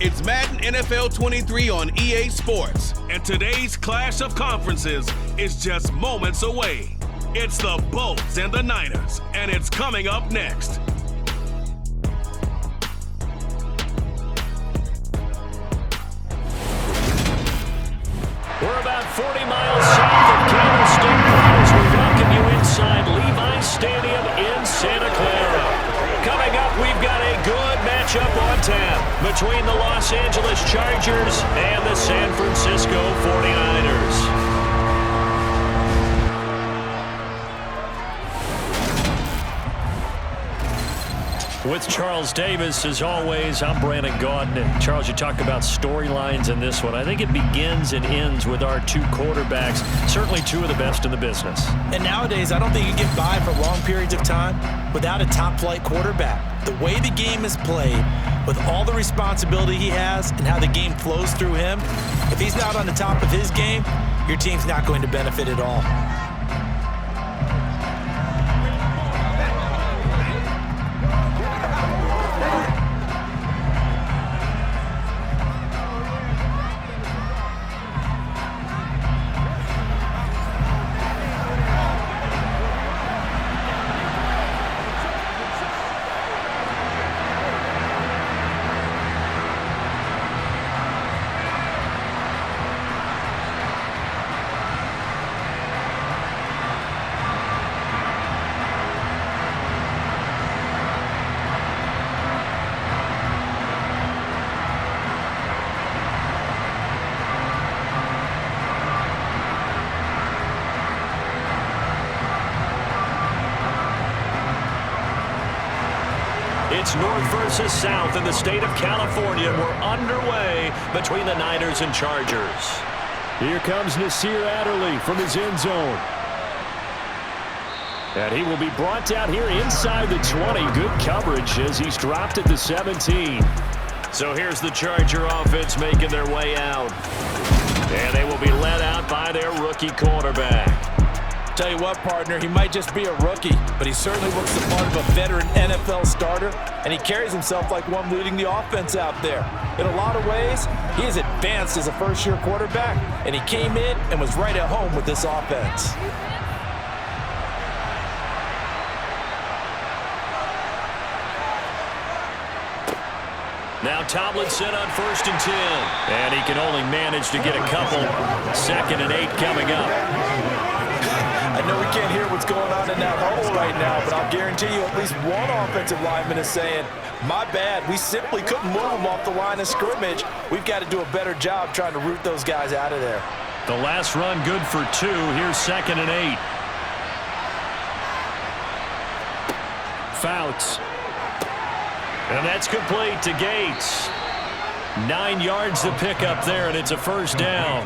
It's Madden NFL 23 on EA Sports, and today's clash of conferences is just moments away. It's the Bolts and the Niners, and it's coming up next. We're about 40 miles south of Candlestick as we welcome you inside Levi's Stadium in Santa Clara. Coming up, we've got a good matchup on tap between the Los Angeles Chargers and the San Francisco 49ers. With Charles Davis, as always, I'm Brandon Gaudin. And Charles, you talk about storylines in this one. I think it begins and ends with our two quarterbacks, certainly two of the best in the business. And nowadays, I don't think you get by for long periods of time without a top-flight quarterback. The way the game is played, with all the responsibility he has and how the game flows through him, if he's not on the top of his game, your team's not going to benefit at all. It's North versus South in the state of California. We're underway between the Niners and Chargers. Here comes Nasir Adderley from his end zone. And he will be brought down here inside the 20. Good coverage as he's dropped at the 17. So here's the Charger offense making their way out. And they will be led out by their rookie quarterback. Tell you what, partner, he might just be a rookie, but he certainly looks the part of a veteran NFL starter, and he carries himself like one leading the offense out there. In a lot of ways, he is advanced as a first-year quarterback, and he came in and was right at home with this offense. Now Tomlinson on 1st and 10. And he can only manage to get a couple. 2nd and 8 coming up. I know we can't hear what's going on in that huddle right now, but I'll guarantee you at least one offensive lineman is saying, my bad, we simply couldn't move them off the line of scrimmage. We've got to do a better job trying to root those guys out of there. The last run good for 2. Here's 2nd and 8. Fouts. And that's complete to Gates. 9 yards to pick up there, and it's a first down.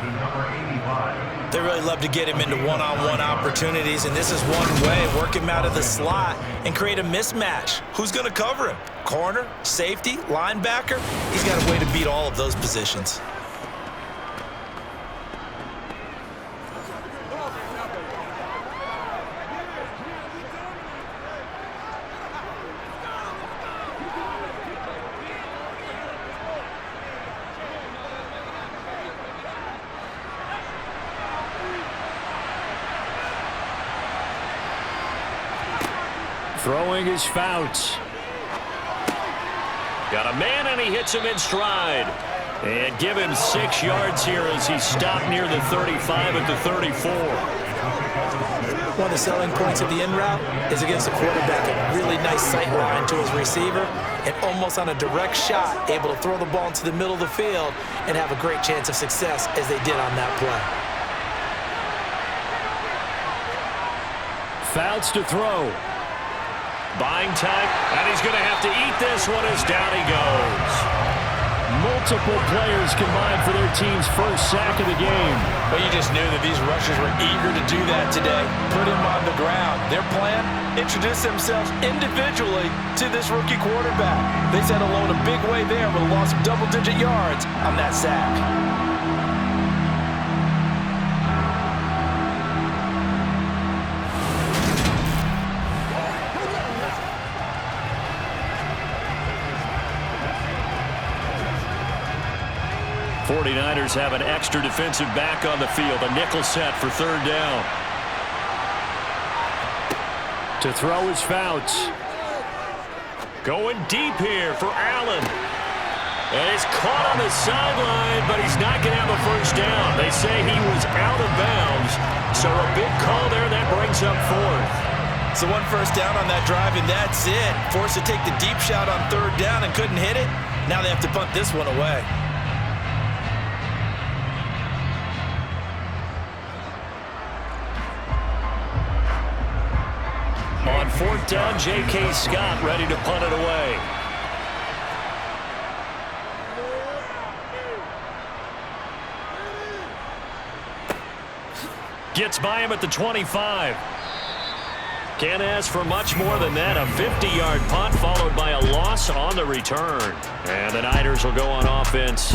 They really love to get him into one-on-one opportunities, and this is one way, work him out of the slot and create a mismatch. Who's going to cover him? Corner, safety, linebacker? He's got a way to beat all of those positions. Throwing his Fouts. Got a man, and he hits him in stride. And give him 6 yards here as he stopped near the 35 at the 34. One of the selling points of the in route is against a quarterback, a really nice sight line to his receiver, and almost on a direct shot, able to throw the ball into the middle of the field and have a great chance of success as they did on that play. Fouts to throw. Buying time, and he's going to have to eat this one as down he goes. Multiple players combined for their team's first sack of the game. But you just knew that these rushers were eager to do that today. Put him on the ground. Their plan, introduce themselves individually to this rookie quarterback. They set alone a big way there with a loss of double-digit yards on that sack. 49ers have an extra defensive back on the field. A nickel set for third down. To throw is Fouts. Going deep here for Allen. And he's caught on the sideline, but he's not going to have a first down. They say he was out of bounds. So a big call there that brings up fourth. So one first down on that drive, and that's it. Forced to take the deep shot on third down and couldn't hit it. Now they have to punt this one away. On fourth down, J.K. Scott ready to punt it away. Gets by him at the 25. Can't ask for much more than that. A 50-yard punt followed by a loss on the return. And the Niners will go on offense.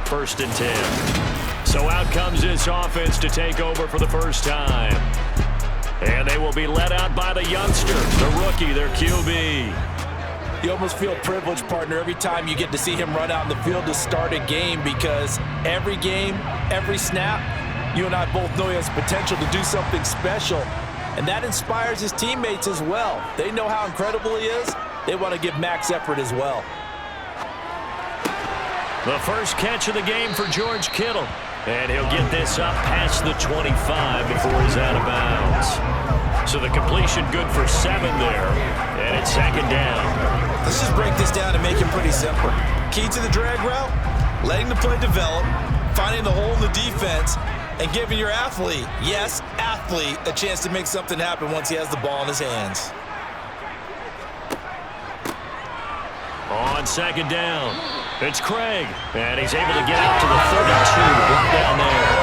First and 10. So out comes this offense to take over for the first time. And they will be led out by the youngster, the rookie, their QB. You almost feel privileged, partner, every time you get to see him run out in the field to start a game, because every game, every snap, you and I both know he has potential to do something special. And that inspires his teammates as well. They know how incredible he is. They want to give max effort as well. The first catch of the game for George Kittle. And he'll get this up past the 25 before he's out of bounds. So the completion good for 7 there. And it's second down. Let's just break this down and make it pretty simple. Key to the drag route, letting the play develop, finding the hole in the defense, and giving your athlete, yes, athlete, a chance to make something happen once he has the ball in his hands. On second down, it's Craig, and he's able to get out to the 32, brought down there.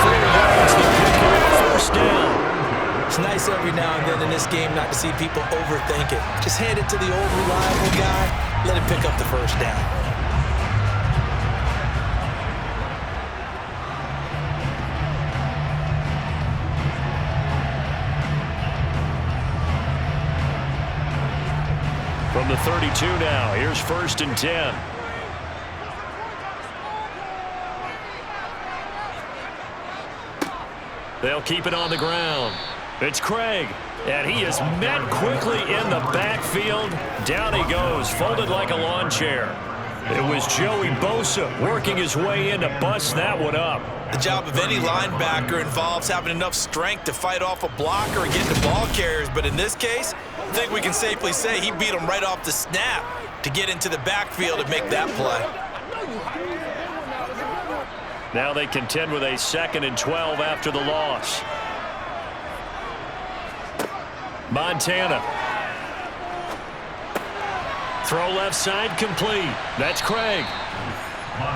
4 yards, the pick up, first down. It's nice every now and then in this game not to see people overthink it. Just hand it to the old reliable guy, let him pick up the first down. From the 32 now, here's first and 10. They'll keep it on the ground. It's Craig, and he is met quickly in the backfield. Down he goes, folded like a lawn chair. It was Joey Bosa working his way in to bust that one up. The job of any linebacker involves having enough strength to fight off a blocker and get to ball carriers, but in this case, I think we can safely say he beat him right off the snap to get into the backfield and make that play. Now they contend with a 2nd and 12 after the loss. Montana. Throw left side complete. That's Craig.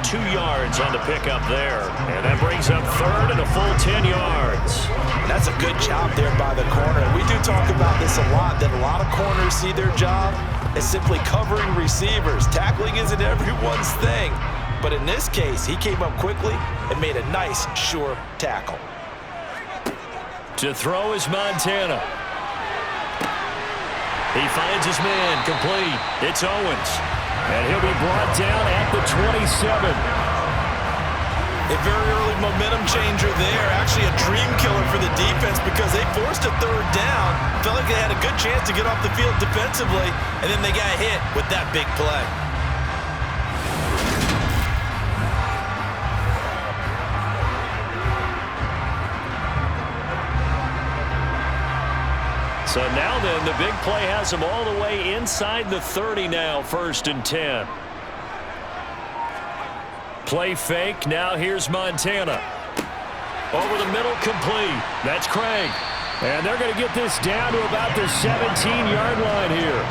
2 yards on the pickup there. And that brings up third and a full 10 yards. That's a good job there by the corner. And we do talk about this a lot, that a lot of corners see their job as simply covering receivers. Tackling isn't everyone's thing. But in this case, he came up quickly and made a nice, sure tackle. To throw is Montana. He finds his man complete. It's Owens. And he'll be brought down at the 27. A very early momentum changer there. Actually a dream killer for the defense because they forced a third down. Felt like they had a good chance to get off the field defensively. And then they got hit with that big play. So now then, the big play has him all the way inside the 30 now, 1st and 10. Play fake, now here's Montana. Over the middle, complete. That's Craig. And they're going to get this down to about the 17-yard line here.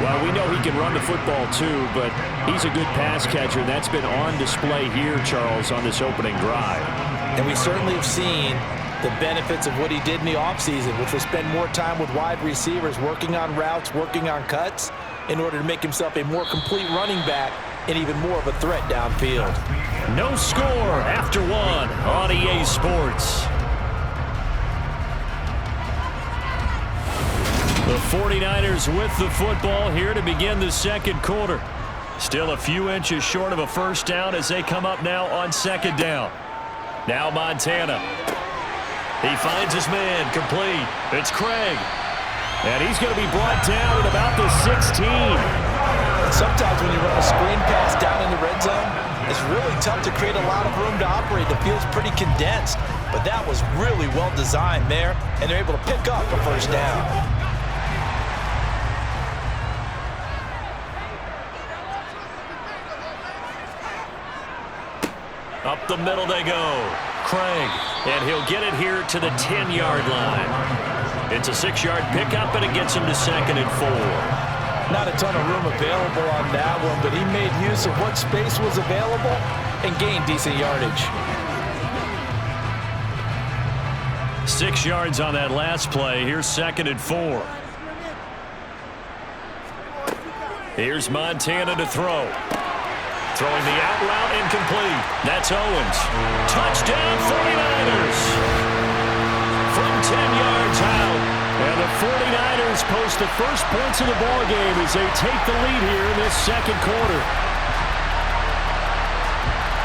Well, we know he can run the football too, but he's a good pass catcher. And that's been on display here, Charles, on this opening drive. And we certainly have seen the benefits of what he did in the offseason, which was spend more time with wide receivers, working on routes, working on cuts, in order to make himself a more complete running back and even more of a threat downfield. No score after 1 on EA Sports. The 49ers with the football here to begin the second quarter. Still a few inches short of a first down as they come up now on second down. Now Montana. He finds his man, complete. It's Craig. And he's going to be brought down at about the 16. Sometimes when you run a screen pass down in the red zone, it's really tough to create a lot of room to operate. The field's pretty condensed, but that was really well designed there, and they're able to pick up a first down. Up the middle they go. Craig, and he'll get it here to the 10-yard line. It's a 6-yard pickup, and it gets him to 2nd and 4. Not a ton of room available on that one, but he made use of what space was available and gained decent yardage. 6 yards on that last play. Here's 2nd and 4. Here's Montana to throw. Throwing the out route incomplete. That's Owens. Touchdown 49ers. From 10 yards out. And the 49ers post the first points of the ballgame as they take the lead here in this second quarter.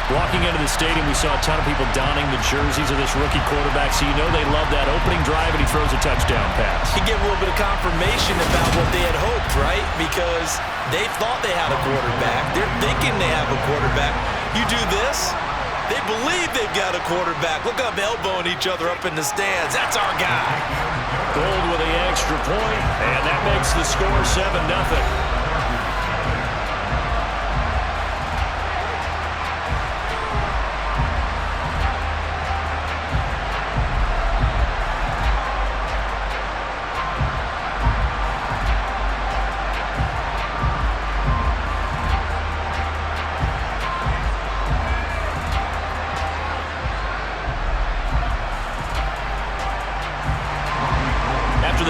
Walking into the stadium, we saw a ton of people donning the jerseys of this rookie quarterback, so you know they love that opening drive, and he throws a touchdown pass. You get a little bit of confirmation about what they had hoped, right? Because they thought they had a quarterback. They're thinking they have a quarterback. You do this, they believe they've got a quarterback. Look up, elbowing each other up in the stands. That's our guy. Gold with the extra point, and that makes the score 7-0.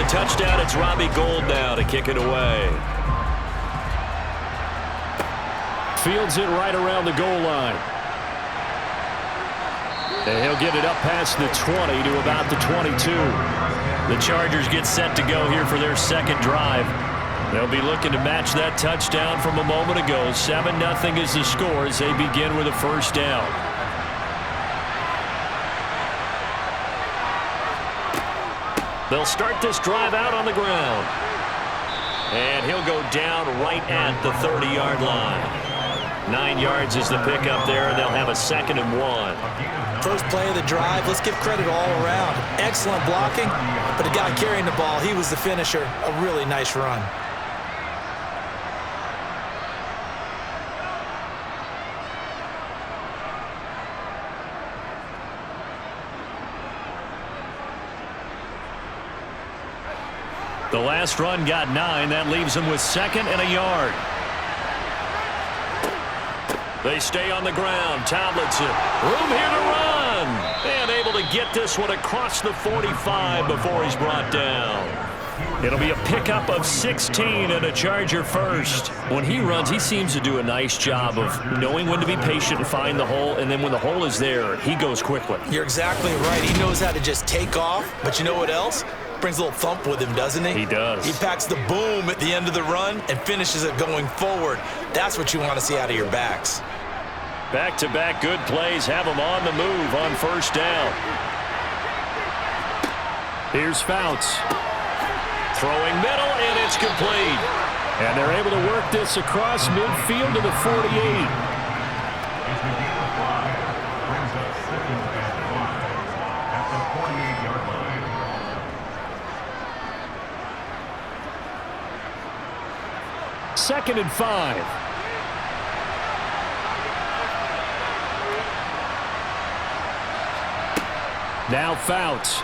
Touchdown, it's Robbie Gould now to kick it away. Fields it right around the goal line. And he'll get it up past the 20 to about the 22. The Chargers get set to go here for their second drive. They'll be looking to match that touchdown from a moment ago. 7-0 is the score as they begin with a first down. They'll start this drive out on the ground. And he'll go down right at the 30-yard line. 9 yards is the pickup there, and they'll have a 2nd and 1. First play of the drive, let's give credit all around. Excellent blocking, but the guy carrying the ball, he was the finisher. A really nice run. The last run got 9. That leaves him with 2nd and a yard. They stay on the ground. Tomlinson, room here to run. And able to get this one across the 45 before he's brought down. It'll be a pickup of 16 and a Charger first. When he runs, he seems to do a nice job of knowing when to be patient and find the hole, and then when the hole is there, he goes quickly. You're exactly right. He knows how to just take off, but you know what else? Brings a little thump with him, doesn't he? He does. He packs the boom at the end of the run and finishes it going forward. That's what you want to see out of your backs. Back-to-back good plays have him on the move on first down. Here's Fouts. Throwing middle, and it's complete. And they're able to work this across midfield to the 48. Second and 5. Now Fouts.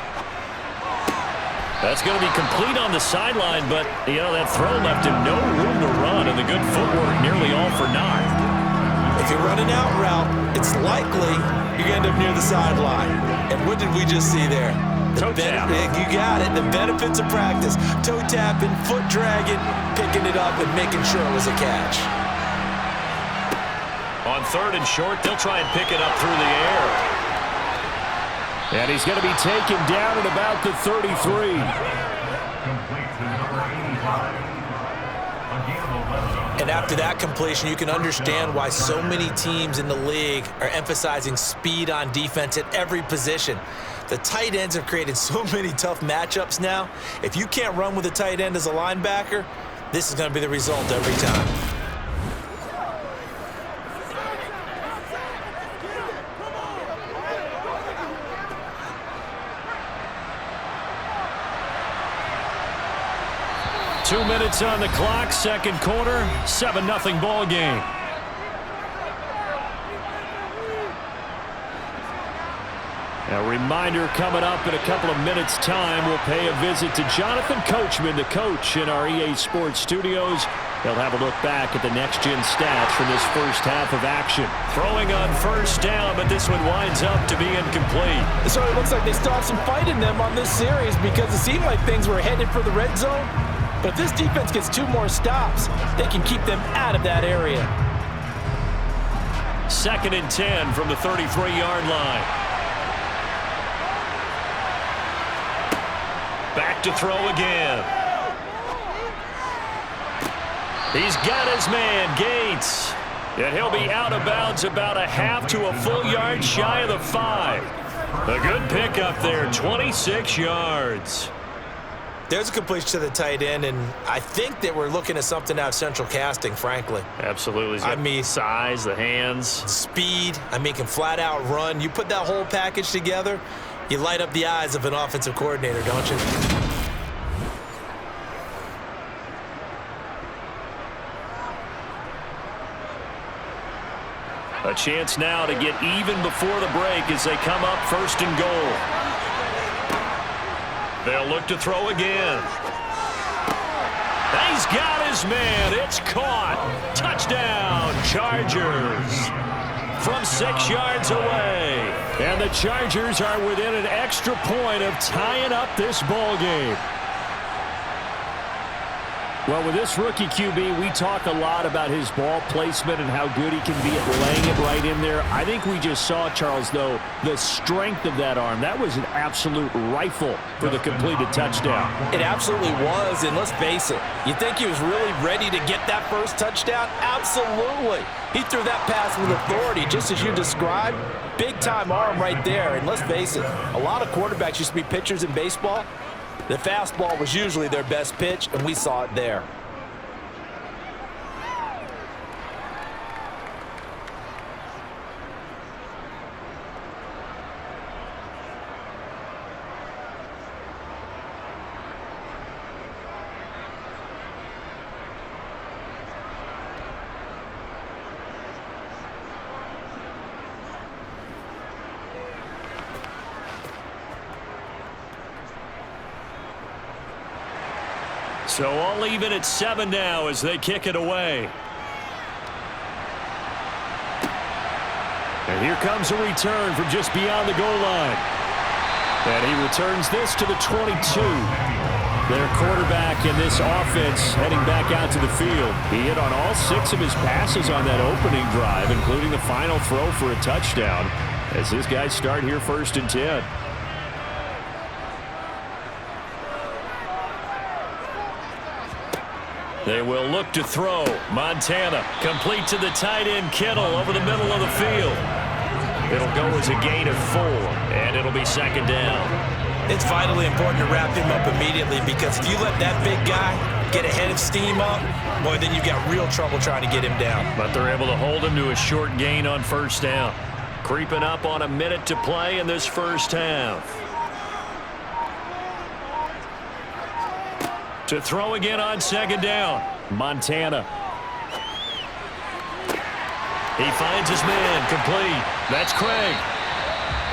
That's going to be complete on the sideline, but, you know, that throw left him no room to run, and the good footwork nearly all for naught. If you're running out route, it's likely you're going to end up near the sideline. And what did we just see there? Toe tap. You got it. The benefits of practice. Toe tapping, foot dragging, picking it up, and making sure it was a catch. On 3rd and short, they'll try and pick it up through the air. And he's going to be taken down at about the 33. And after that completion, you can understand why so many teams in the league are emphasizing speed on defense at every position. The tight ends have created so many tough matchups now. If you can't run with a tight end as a linebacker, this is going to be the result every time. Two minutes on the clock, second quarter, 7-0 ball game. A reminder coming up in a couple of minutes' time. We'll pay a visit to Jonathan Coachman, the coach in our EA Sports studios. He'll have a look back at the next-gen stats from this first half of action. Throwing on first down, but this one winds up to be incomplete. So it looks like they still have some fight in them on this series because it seemed like things were headed for the red zone. But if this defense gets 2 more stops, they can keep them out of that area. 2nd and 10 from the 33-yard line. Back to throw again. He's got his man, Gates. And he'll be out of bounds about a half to a full yard shy of the 5. A good pickup there, 26 yards. There's a completion to the tight end, and I think that we're looking at something out of central casting, frankly. Absolutely. I mean, size, the hands. Speed. I mean, can flat out run. You put that whole package together, you light up the eyes of an offensive coordinator, don't you? A chance now to get even before the break as they come up 1st and goal. They'll look to throw again. He's got his man. It's caught. Touchdown, Chargers. From 6 yards away. And the Chargers are within an extra point of tying up this ball game. Well, with this rookie QB, we talk a lot about his ball placement and how good he can be at laying it right in there. I think we just saw, Charles, though, the strength of that arm. That was an absolute rifle for the completed touchdown. It absolutely was, and let's face it, you think he was really ready to get that first touchdown? Absolutely. He threw that pass with authority, just as you described. Big-time arm right there, and let's face it, a lot of quarterbacks used to be pitchers in baseball. The fastball was usually their best pitch, and we saw it there. So all even at 7 now as they kick it away. And here comes a return from just beyond the goal line. And he returns this to the 22. Their quarterback in this offense heading back out to the field. He hit on all 6 of his passes on that opening drive, including the final throw for a touchdown, as his guys start here 1st and 10. They will look to throw. Montana complete to the tight end Kittle over the middle of the field. It'll go as a gain of 4, and it'll be 2nd down. It's vitally important to wrap him up immediately because if you let that big guy get ahead of steam up, boy, then you've got real trouble trying to get him down. But they're able to hold him to a short gain on 1st down. Creeping up on a minute to play in this first half. To throw again on 2nd down. Montana. He finds his man complete. That's Craig.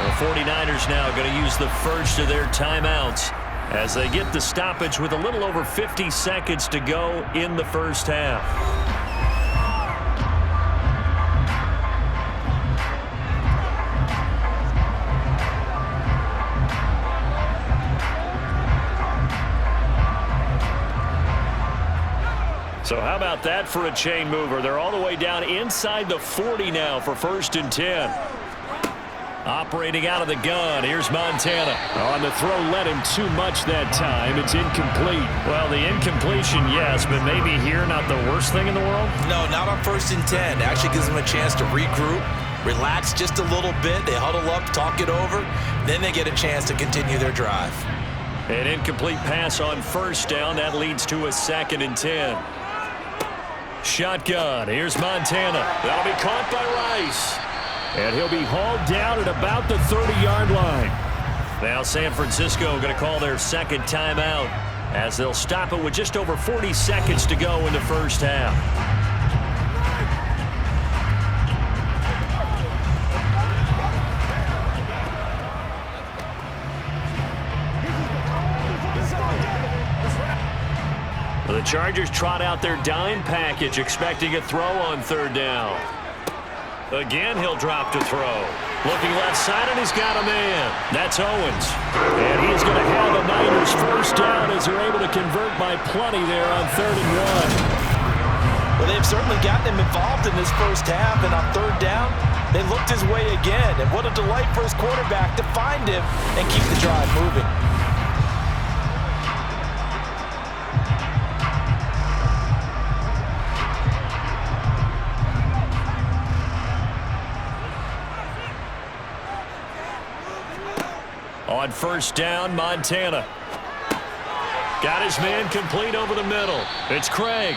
The 49ers now going to use the first of their timeouts as they get the stoppage with a little over 50 seconds to go in the first half. So how about that for a chain mover? They're all the way down inside the 40 now for 1st and 10. Operating out of the gun, here's Montana. On the throw, led him too much that time. It's incomplete. Well, the incompletion, yes, but maybe here not the worst thing in the world? No, not on 1st and 10. It actually gives them a chance to regroup, relax just a little bit. They huddle up, talk it over. Then they get a chance to continue their drive. An incomplete pass on 1st down. That leads to a 2nd and 10. Shotgun. Here's Montana. That'll be caught by Rice. And he'll be hauled down at about the 30-yard line. Now San Francisco going to call their 2nd timeout as they'll stop it with just over 40 seconds to go in the first half. The Chargers trot out their dime package, expecting a throw on 3rd down. Again, he'll drop to throw. Looking left side, and he's got a man. That's Owens. And he's going to have the Niners 1st down as they're able to convert by plenty there on 3rd and 1. Well, they've certainly gotten him involved in this first half, and on 3rd down, they looked his way again. And what a delight for his quarterback to find him and keep the drive moving. On 1st down, Montana. Got his man complete over the middle. It's Craig.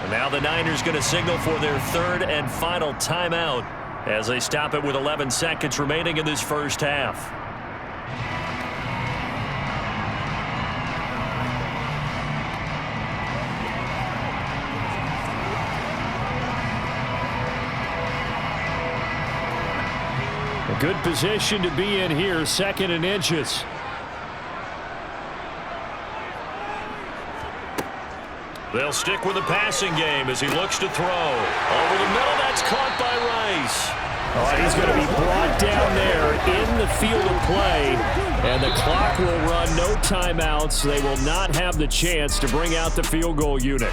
And now the Niners going to signal for their 3rd and final timeout as they stop it with 11 seconds remaining in this first half. A good position to be in here, 2nd and inches. They'll stick with the passing game as he looks to throw. Over the middle, that's caught by Rice. Oh, he's going to be brought down there in the field of play, and the clock will run, no timeouts. They will not have the chance to bring out the field goal unit.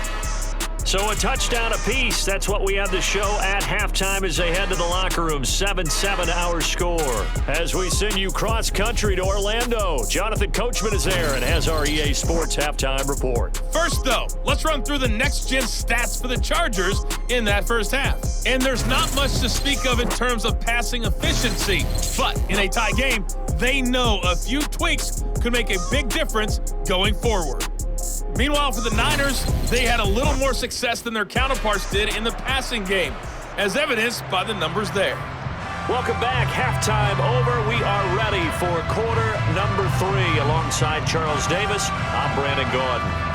So a touchdown apiece. That's what we have to show at halftime as they head to the locker room. 7-7 our score. As we send you cross-country to Orlando, Jonathan Coachman is there and has our EA Sports halftime report. First, though, let's run through the next-gen stats for the Chargers in that first half. And there's not much to speak of in terms of passing efficiency. But in a tie game, they know a few tweaks could make a big difference going forward. Meanwhile, for the Niners, they had a little more success than their counterparts did in the passing game, as evidenced by the numbers there. Welcome back. Halftime over. We are ready for quarter number 3. Alongside Charles Davis, I'm Brandon Gordon.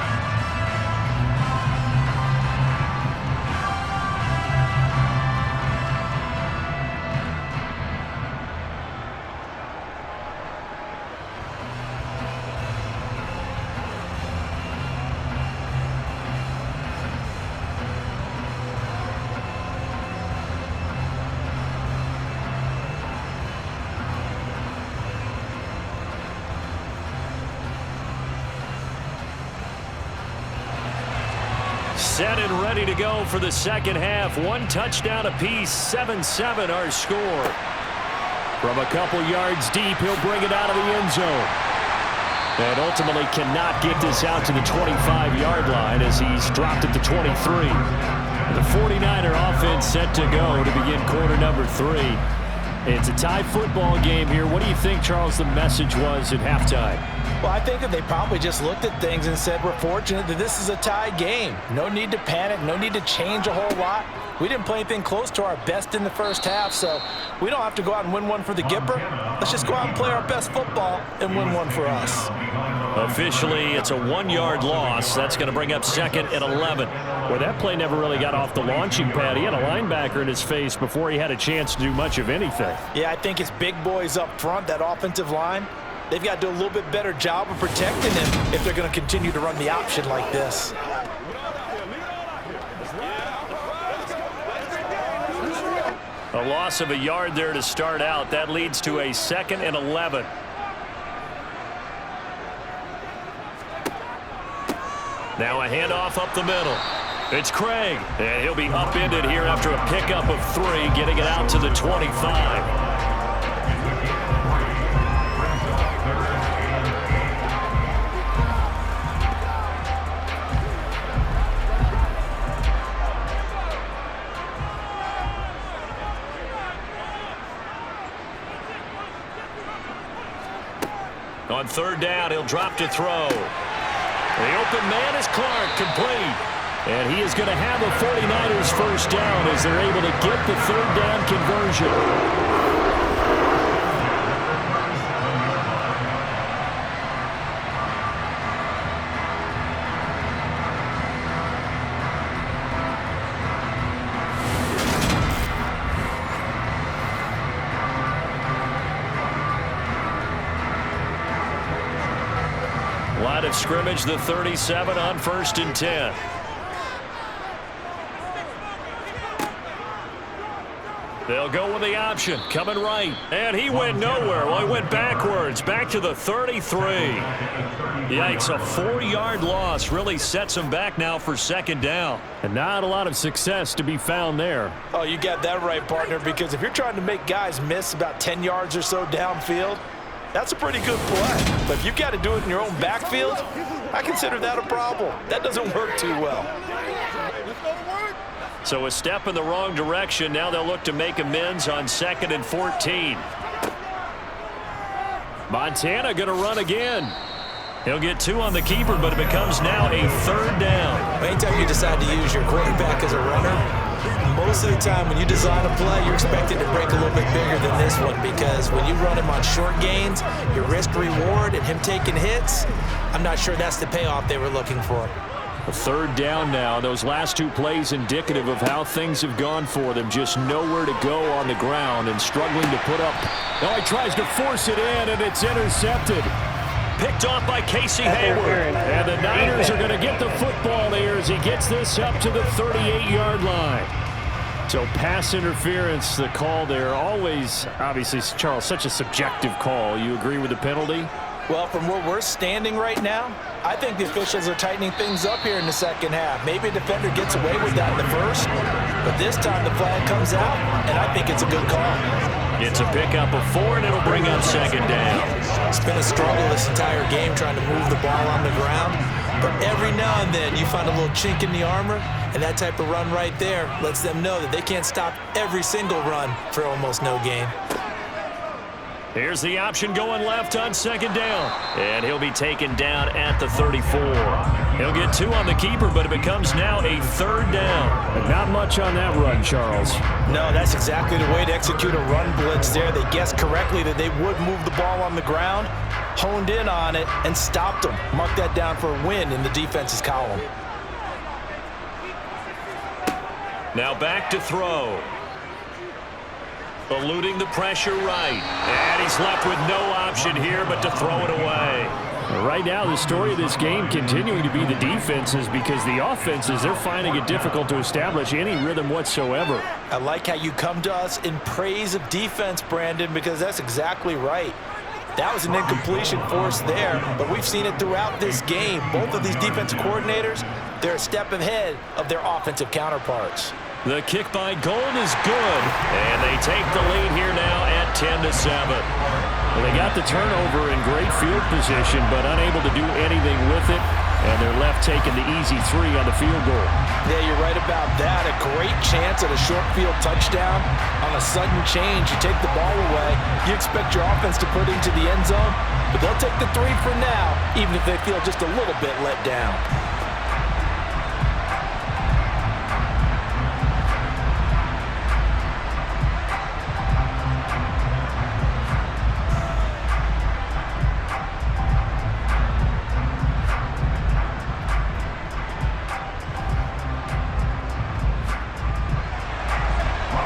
Set and ready to go for the second half. 1 touchdown apiece, 7-7 our score. From a couple yards deep, he'll bring it out of the end zone. And ultimately cannot get this out to the 25-yard line as he's dropped at the 23. The 49er offense set to go to begin quarter number 3. It's a tie football game here. What do you think, Charles, the message was at halftime? Well, I think that they probably just looked at things and said, we're fortunate that this is a tie game. No need to panic, no need to change a whole lot. We didn't play anything close to our best in the first half, so we don't have to go out and win one for the Gipper. Let's just go out and play our best football and win one for us. Officially, it's a 1-yard loss. That's going to bring up 2nd and 11. Well, that play never really got off the launching pad. He had a linebacker in his face before he had a chance to do much of anything. Yeah, I think it's big boys up front, that offensive line. They've got to do a little bit better job of protecting him if they're going to continue to run the option like this. A loss of a yard there to start out. That leads to a 2nd and 11. Now a handoff up the middle. It's Craig, and he'll be upended here after a pickup of 3, getting it out to the 25. On third down, he'll drop to throw. The open man is Clark, complete. And he is going to have a 49ers first down as they're able to get the third down conversion. Line of scrimmage, the 37 on 1st and 10. They'll go with the option, coming right. And he went nowhere. Well, he went backwards, back to the 33. Yikes, a 4-yard loss really sets him back now for second down. And not a lot of success to be found there. Oh, you got that right, partner, because if you're trying to make guys miss about 10 yards or so downfield, that's a pretty good play. But if you've got to do it in your own backfield, I consider that a problem. That doesn't work too well. So a step in the wrong direction. Now they'll look to make amends on 2nd and 14. Montana going to run again. He'll get 2 on the keeper, but it becomes now a 3rd down. Anytime you decide to use your quarterback as a runner, most of the time when you design a play, you're expected to break a little bit bigger than this one, because when you run him on short gains, your risk-reward and him taking hits, I'm not sure that's the payoff they were looking for. A 3rd down now. Those last 2 plays indicative of how things have gone for them. Just nowhere to go on the ground and struggling to put up. Oh, he tries to force it in, and it's intercepted. Picked off by Casey Hayward. And the Niners are going to get the football there as he gets this up to the 38-yard line. So pass interference, the call there. Always, obviously, Charles, such a subjective call. You agree with the penalty? Well, from where we're standing right now, I think the officials are tightening things up here in the second half. Maybe a defender gets away with that in the first, but this time the flag comes out, and I think it's a good call. It's a pickup of 4, and it'll bring up 2nd down. It's been a struggle this entire game trying to move the ball on the ground, but every now and then you find a little chink in the armor, and that type of run right there lets them know that they can't stop every single run for almost no gain. Here's the option going left on 2nd down. And he'll be taken down at the 34. He'll get 2 on the keeper, but it becomes now a 3rd down. But not much on that run, Charles. No, that's exactly the way to execute a run blitz there. They guessed correctly that they would move the ball on the ground, honed in on it, and stopped them. Mark that down for a win in the defense's column. Now back to throw. Eluding the pressure right. And he's left with no option here but to throw it away. Right now, the story of this game continuing to be the defenses, because the offenses, they're finding it difficult to establish any rhythm whatsoever. I like how you come to us in praise of defense, Brandon, because that's exactly right. That was an incompletion forced there, but we've seen it throughout this game. Both of these defensive coordinators, they're a step ahead of their offensive counterparts. The kick by Gold is good, and they take the lead here now at 10-7. Well, they got the turnover in great field position, but unable to do anything with it, and they're left taking the easy 3 on the field goal. Yeah, you're right about that. A great chance at a short field touchdown. On a sudden change, you take the ball away. You expect your offense to put it into the end zone, but they'll take the 3 for now, even if they feel just a little bit let down.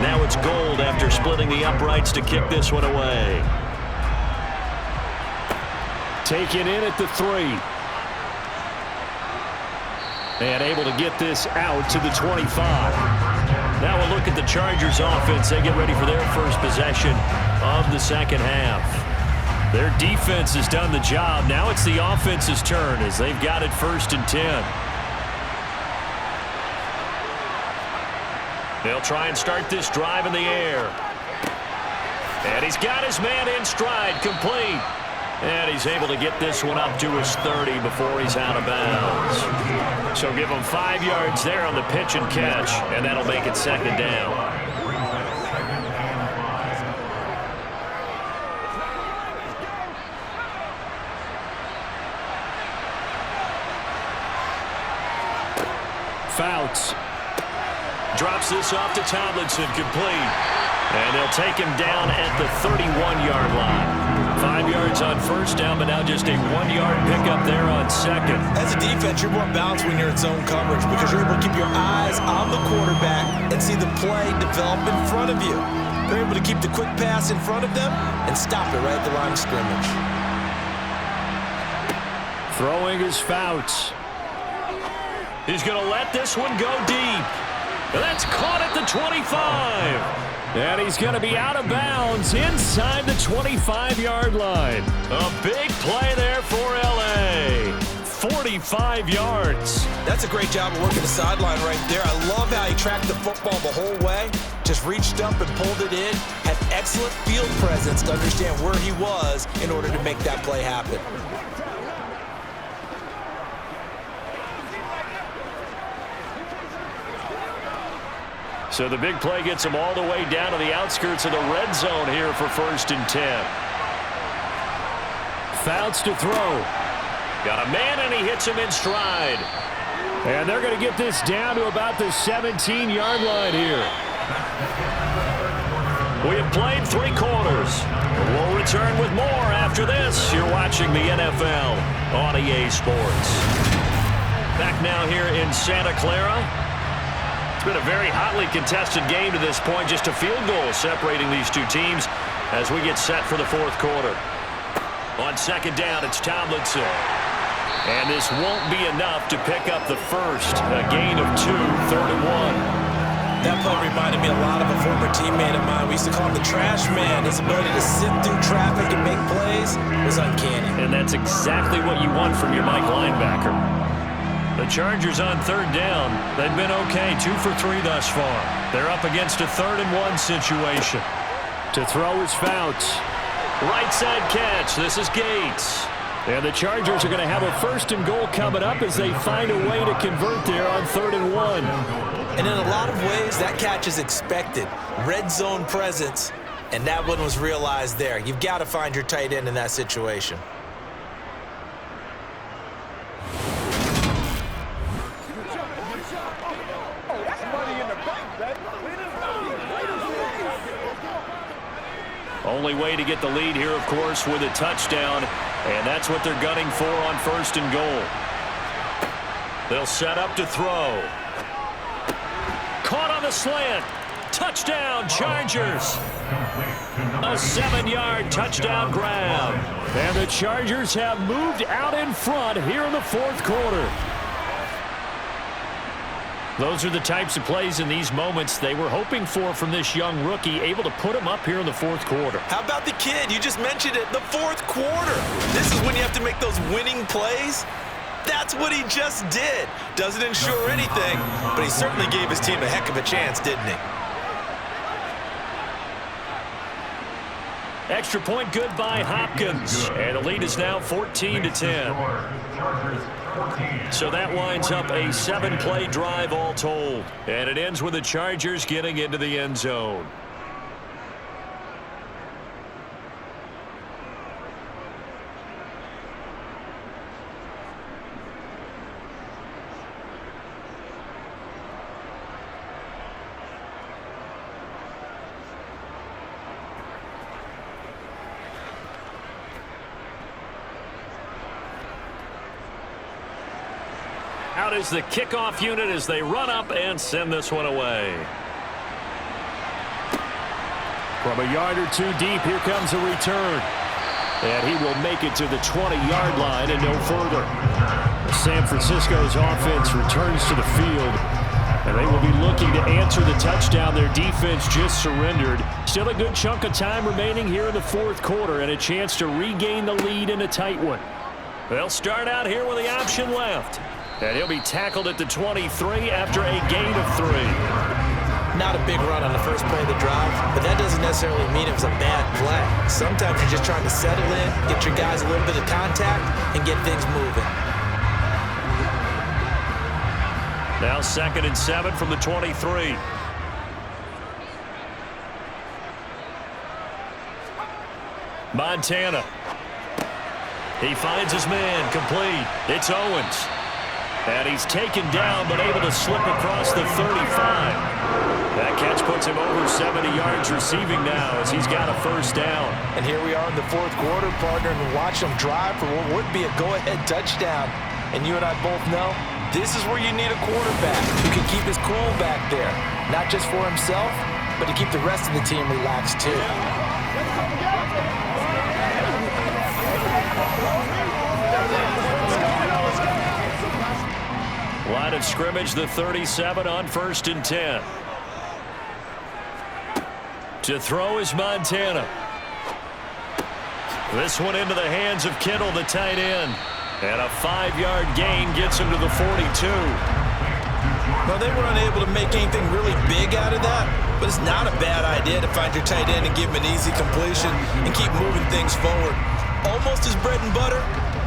Now it's Gold after splitting the uprights to kick this one away. Taken in at the 3. And able to get this out to the 25. Now we'll look at the Chargers offense. They get ready for their first possession of the second half. Their defense has done the job. Now it's the offense's turn as they've got it 1st and 10. They'll try and start this drive in the air. And he's got his man in stride, complete. And he's able to get this one up to his 30 before he's out of bounds. So give him 5 yards there on the pitch and catch, and that'll make it 2nd down. Fouts. Drops this off to Tomlinson, complete. And they'll take him down at the 31-yard line. 5 yards on first down, but now just a 1-yard pickup there on second. As a defense, you're more balanced when you're in zone coverage because you're able to keep your eyes on the quarterback and see the play develop in front of you. They're able to keep the quick pass in front of them and stop it right at the line of scrimmage. Throwing is Fouts. He's going to let this one go deep. And that's caught at the 25. And he's going to be out of bounds inside the 25-yard line. A big play there for L.A. 45 yards. That's a great job of working the sideline right there. I love how he tracked the football the whole way. Just reached up and pulled it in. Had excellent field presence to understand where he was in order to make that play happen. So the big play gets him all the way down to the outskirts of the red zone here for 1st and 10. Fouts to throw. Got a man, and he hits him in stride. And they're going to get this down to about the 17-yard line here. We have played 3 quarters. We'll return with more after this. You're watching the NFL on EA Sports. Back now here in Santa Clara. It's been a very hotly contested game to this point. Just a field goal separating these two teams as we get set for the 4th quarter. On 2nd down, it's Tomlinson. And this won't be enough to pick up the first. A gain of 2, 3rd and 1. That play reminded me a lot of a former teammate of mine. We used to call him the trash man. His ability to sit through traffic and make plays was uncanny. And that's exactly what you want from your Mike linebacker. The Chargers on 3rd down. They've been okay, 2 for 3 thus far. They're up against a 3rd and 1 situation. To throw is Fouts. Right side catch. This is Gates. And the Chargers are going to have a 1st and goal coming up as they find a way to convert there on 3rd and 1. And in a lot of ways, that catch is expected. Red zone presence, and that one was realized there. You've got to find your tight end in that situation. Only way to get the lead here, of course, with a touchdown, and that's what they're gunning for on 1st and goal. They'll set up to throw. Caught on the slant. Touchdown, Chargers. A 7-yard touchdown grab. And the Chargers have moved out in front here in the 4th quarter. Those are the types of plays in these moments they were hoping for from this young rookie, able to put him up here in the 4th quarter. How about the kid? You just mentioned it, the 4th quarter. This is when you have to make those winning plays. That's what he just did. Doesn't ensure anything, but he certainly gave his team a heck of a chance, didn't he? Extra point good by Hopkins. And the lead is now 14-10. So that winds up a 7-play drive all told. And it ends with the Chargers getting into the end zone. Out is the kickoff unit as they run up and send this one away. From a yard or 2 deep, here comes a return. And he will make it to the 20-yard line and no further. San Francisco's offense returns to the field. And they will be looking to answer the touchdown their defense just surrendered. Still a good chunk of time remaining here in the 4th quarter and a chance to regain the lead in a tight one. They'll start out here with the option left. And he'll be tackled at the 23 after a gain of 3. Not a big run on the first play of the drive, but that doesn't necessarily mean it was a bad play. Sometimes you're just trying to settle in, get your guys a little bit of contact, and get things moving. Now 2nd and 7 from the 23. Montana. He finds his man, complete. It's Owens. And he's taken down, but able to slip across the 35. That catch puts him over 70 yards receiving now as he's got a first down. And here we are in the fourth quarter, partner, and watch him drive for what would be a go-ahead touchdown. And you and I both know this is where you need a quarterback who can keep his cool back there, not just for himself, but to keep the rest of the team relaxed too. Line of scrimmage, the 37 on 1st and 10. To throw is Montana. This one into the hands of Kittle, the tight end. And a 5-yard gain gets him to the 42. Well, they were unable to make anything really big out of that, but it's not a bad idea to find your tight end and give him an easy completion and keep moving things forward. Almost as bread and butter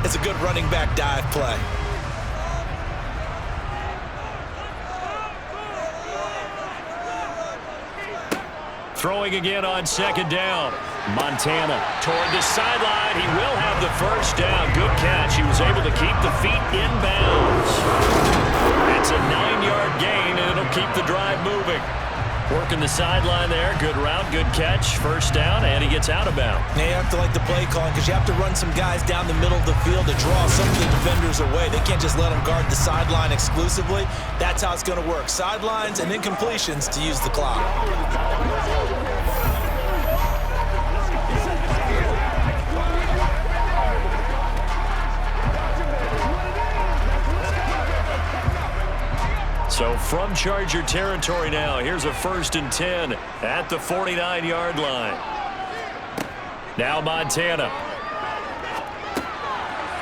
as a good running back dive play. Throwing again on 2nd down. Montana toward the sideline. He will have the first down. Good catch. He was able to keep the feet in bounds. It's a 9-yard gain, and it'll keep the drive moving. Working the sideline there. Good route, good catch. First down, and he gets out of bounds. Now you have to like the play calling because you have to run some guys down the middle of the field to draw some of the defenders away. They can't just let them guard the sideline exclusively. That's how it's going to work. Sidelines and then completions to use the clock. So from Charger territory now, here's a 1st and 10 at the 49-yard line. Now Montana.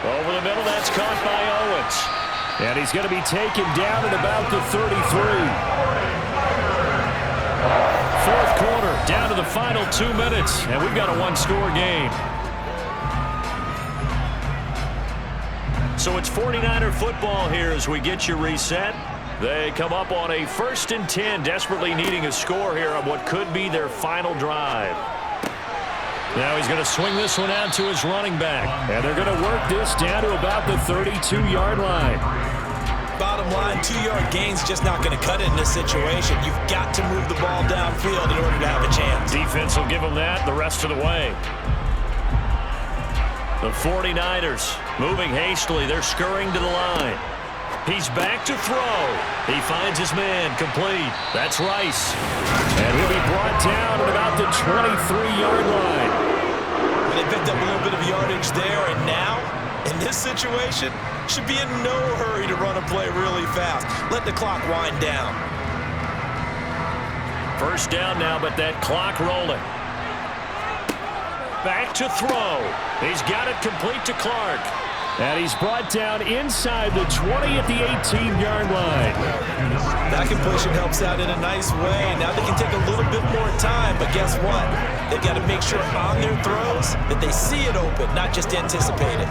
Over the middle, that's caught by Owens. And he's going to be taken down at about the 33. Fourth quarter, down to the final 2 minutes, and we've got a one-score game. So it's 49er football here as we get you reset. They come up on a 1st and 10, desperately needing a score here on what could be their final drive. Now he's going to swing this one out to his running back, and they're going to work this down to about the 32-yard line. Bottom line, 2-yard gain's just not going to cut it in this situation. You've got to move the ball downfield in order to have a chance. Defense will give them that the rest of the way. The 49ers moving hastily. They're scurrying to the line. He's back to throw. He finds his man complete. That's Rice. And he'll be brought down at about the 23-yard line. They picked up a little bit of yardage there, and now, in this situation, should be in no hurry to run a play really fast. Let the clock wind down. First down now, but that clock rolling. Back to throw. He's got it complete to Clark. And he's brought down inside the 20 at the 18-yard line. That completion helps out in a nice way. Now they can take a little bit more time, but guess what? They've got to make sure on their throws that they see it open, not just anticipate it.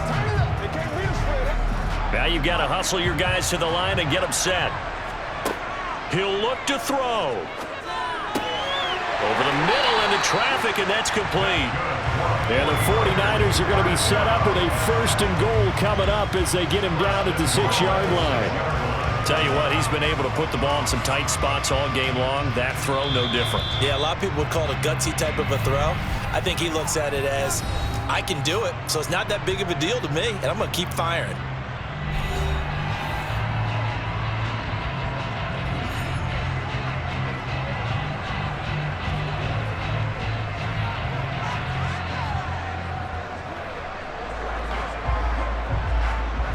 Now you've got to hustle your guys to the line and get them set. He'll look to throw. Over the middle into traffic, and that's complete. And the 49ers are going to be set up with a 1st and goal coming up as they get him down at the 6-yard line. Tell you what, he's been able to put the ball in some tight spots all game long. That throw, no different. Yeah, a lot of people would call it a gutsy type of a throw. I think he looks at it as, I can do it, so it's not that big of a deal to me, and I'm going to keep firing.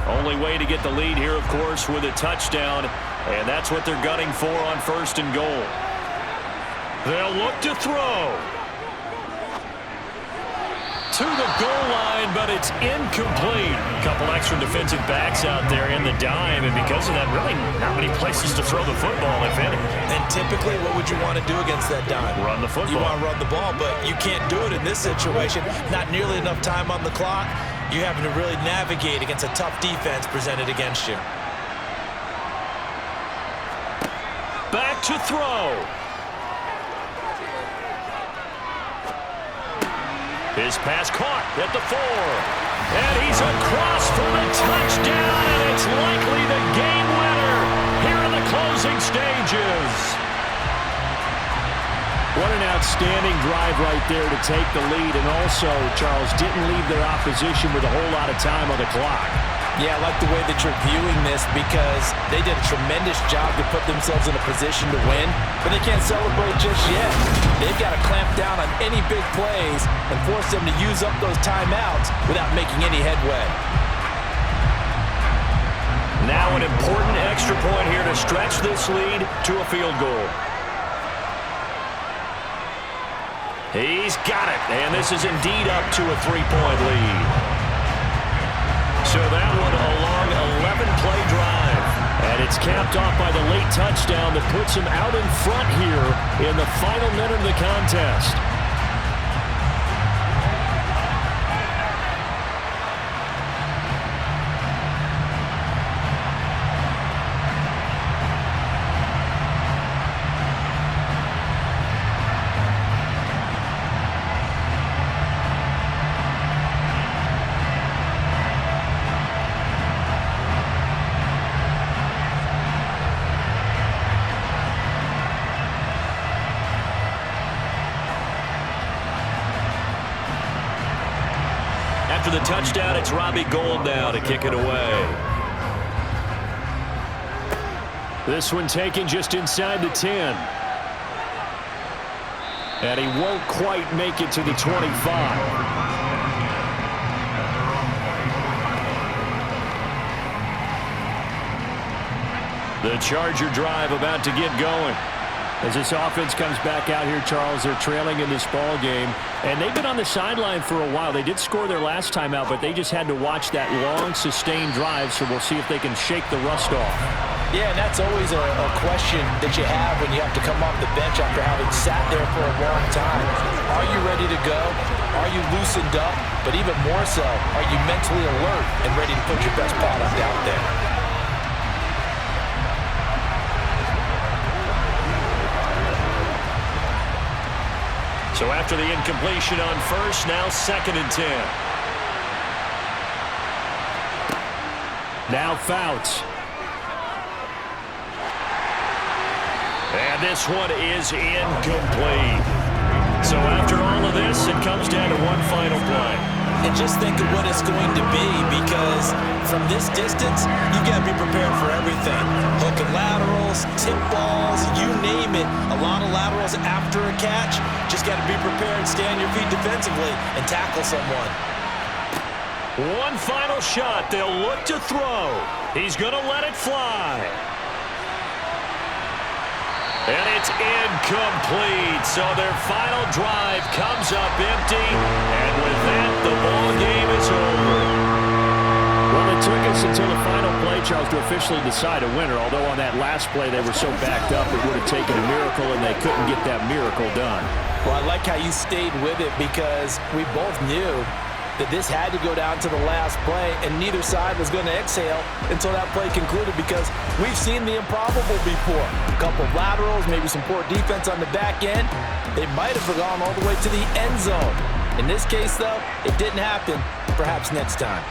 Only way to get the lead here, of course, with a touchdown, and that's what they're gunning for on 1st and goal. They'll look to throw. To the goal line, but it's incomplete. A couple extra defensive backs out there in the dime, and because of that, really not many places to throw the football, if any. And typically, what would you want to do against that dime? Run the football. You want to run the ball, but you can't do it in this situation. Not nearly enough time on the clock. You're having to really navigate against a tough defense presented against you. Back to throw. His pass caught at the 4. And he's across for the touchdown, and it's likely the game outstanding drive right there to take the lead, and also, Charles, didn't leave their opposition with a whole lot of time on the clock. Yeah, I like the way that you're viewing this because they did a tremendous job to put themselves in a position to win, but they can't celebrate just yet. They've got to clamp down on any big plays and force them to use up those timeouts without making any headway. Now an important extra point here to stretch this lead to a field goal. He's got it, and this is indeed up to a 3-point lead. So that one a long 11-play drive. And it's capped off by the late touchdown that puts him out in front here in the final minute of the contest. After the touchdown, it's Robbie Gould now to kick it away. This one taken just inside the 10. And he won't quite make it to the 25. The Charger drive about to get going. As this offense comes back out here, Charles, they're trailing in this ball game. And they've been on the sideline for a while. They did score their last time out, but they just had to watch that long, sustained drive, so we'll see if they can shake the rust off. Yeah, and that's always a question that you have when you have to come off the bench after having sat there for a long time. Are you ready to go? Are you loosened up? But even more so, are you mentally alert and ready to put your best product out there? So after the incompletion on first, now 2nd and 10. Now Fouts. And this one is incomplete. So after all of this, it comes down to one final play. And just think of what it's going to be, because from this distance, you've got to be prepared for everything. Hook and laterals, tip balls, you name it. A lot of laterals after a catch. Just got to be prepared, stay on your feet defensively, and tackle someone. One final shot. They'll look to throw. He's going to let it fly. And it's incomplete. So their final drive comes up empty. And with that, the ball game is over. Well, it took us until the final play, Charles, to officially decide a winner. Although on that last play they were so backed up, it would have taken a miracle, and they couldn't get that miracle done. Well, I like how you stayed with it, because we both knew that this had to go down to the last play, and neither side was going to exhale until that play concluded, because we've seen the improbable before. A couple of laterals, maybe some poor defense on the back end. They might have gone all the way to the end zone. In this case, though, it didn't happen. Perhaps next time.